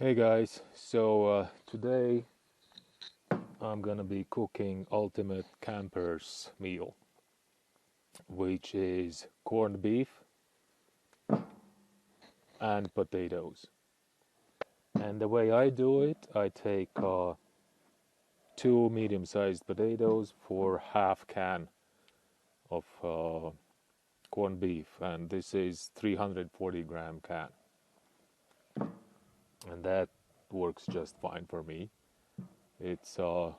Hey guys, so today I'm gonna be cooking ultimate camper's meal, which is corned beef and potatoes. And the way I do it, I take two medium-sized potatoes for half can of corned beef, and this is 340-gram can, and that works just fine for me. It's a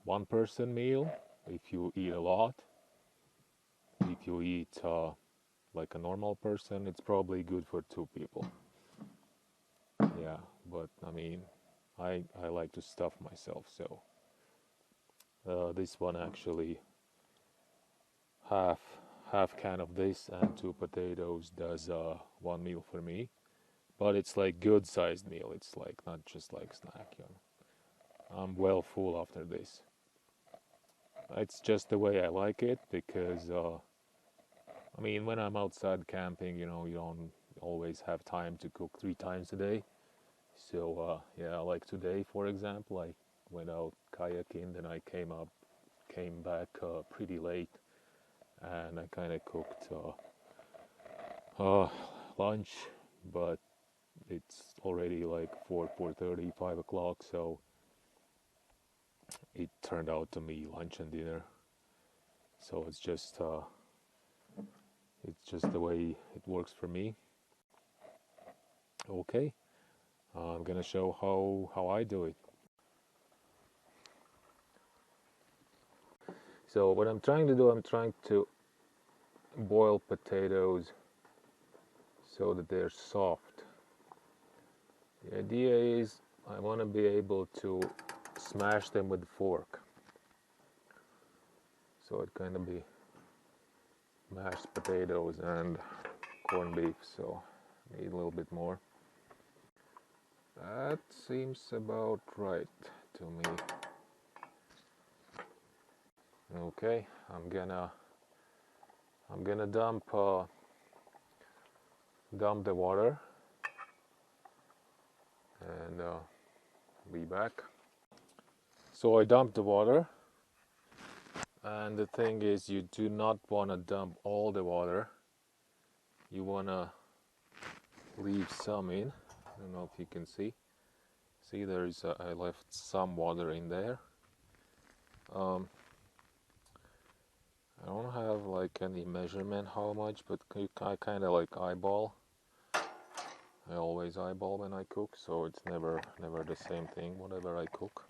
one-person meal if you eat a lot. If you eat like a normal person, it's probably good for two people. Yeah, but I mean, I like to stuff myself, so this one actually half half can of this and two potatoes does one meal for me. But it's like good sized meal. It's like not just like snack, you know. I'm well full after this. It's just the way I like it because I mean, when I'm outside camping, you know, you don't always have time to cook 3 times a day. So yeah, like today, for example, I went out kayaking, then I came back pretty late, and I kind of cooked lunch, but it's already like 4:30, 5 o'clock, so it turned out to be lunch and dinner. So it's just the way it works for me. Okay, I'm gonna show how I do it. So what I'm trying to do, I'm trying to boil potatoes so that they're soft. The idea is I want to be able to smash them with a fork. So it kind of be mashed potatoes and corned beef, so need a little bit more. That seems about right to me. Okay, I'm gonna dump the water and be back. So I dumped the water, and the thing is, you do not want to dump all the water. You want to leave some in. I don't know if you can see. See, I left some water in there. I don't have like any measurement how much, but I kind of like eyeball. I always eyeball when I cook, so it's never the same thing whatever I cook.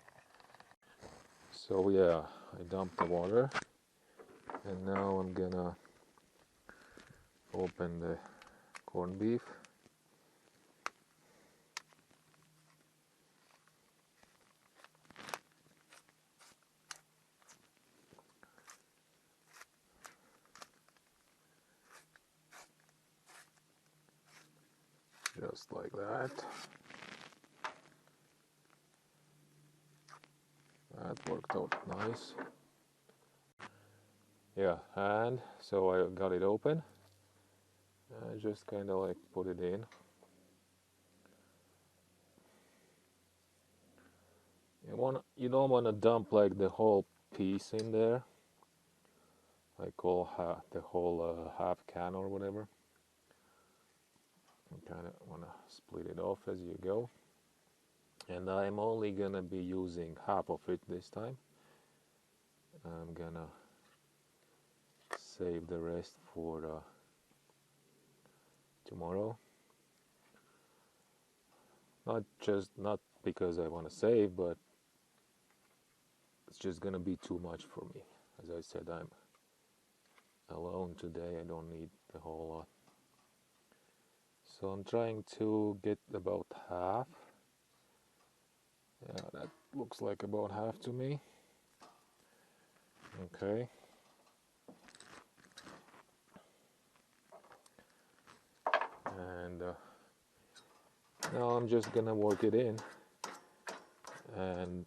So yeah, I dumped the water, and now I'm gonna open the corned beef. Just like that. That worked out nice. Yeah, and so I got it open. I just kind of like put it in. You don't want to dump like the whole piece in there, like the whole half can or whatever. You kind of want to split it off as you go. And I'm only gonna be using half of it this time. I'm gonna save the rest for tomorrow. Not because I want to save, but it's just gonna be too much for me. As I said, I'm alone today. I don't need the whole lot. So I'm trying to get about half. Yeah, that looks like about half to me. Okay. And now I'm just gonna work it in. And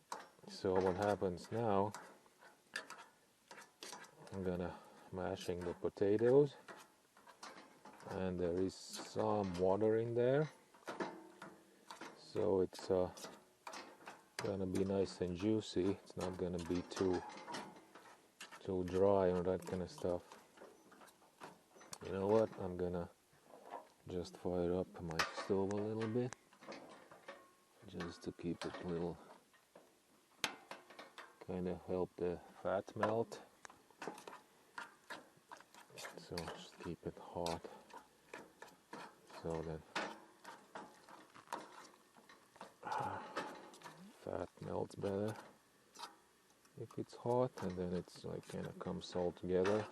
so what happens now, I'm gonna mashing the potatoes, and there is some water in there, so it's gonna be nice and juicy. It's not gonna be too dry or that kind of stuff. You know what? I'm gonna just fire up my stove a little bit, just to keep it a little, kind of help the fat melt. So just keep it hot, so that fat melts better if it's hot, and then it's like kind of comes all together.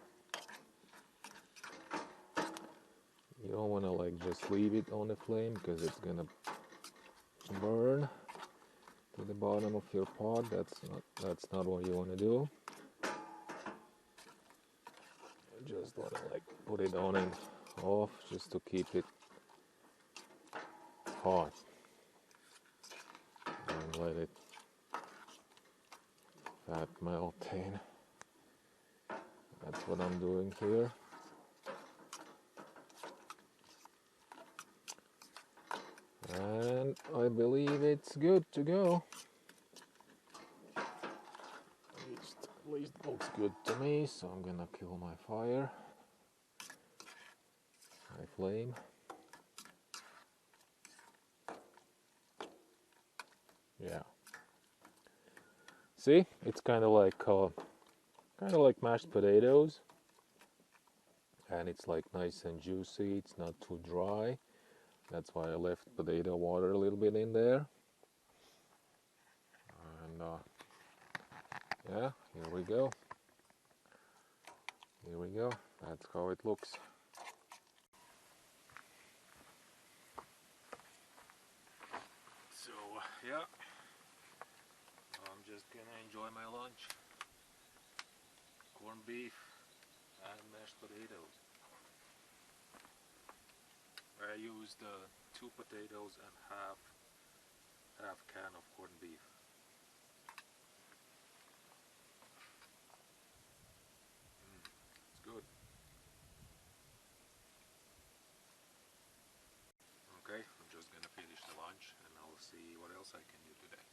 You don't want to like just leave it on the flame, because it's gonna burn to the bottom of your pot. That's not what you want to do. You just want to like put it on and off, just to keep it hot, and let it fat melt in. That's what I'm doing here. And I believe it's good to go. At least looks good to me, so I'm gonna kill my fire, my flame. Yeah. See, it's kind of like mashed potatoes, and it's like nice and juicy. It's not too dry. That's why I left potato water a little bit in there. And yeah, here we go. Here we go. That's how it looks. So yeah, I'm just gonna enjoy my lunch. Corned beef and mashed potatoes. I used 2 potatoes and half can of corned beef. It's good. Okay, I'm just gonna finish the lunch and I'll see what else I can do today.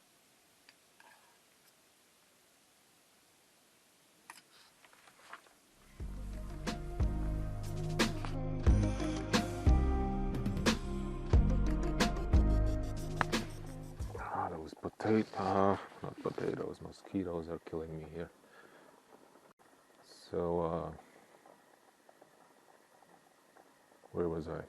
Those not potatoes, mosquitoes are killing me here. So, where was I?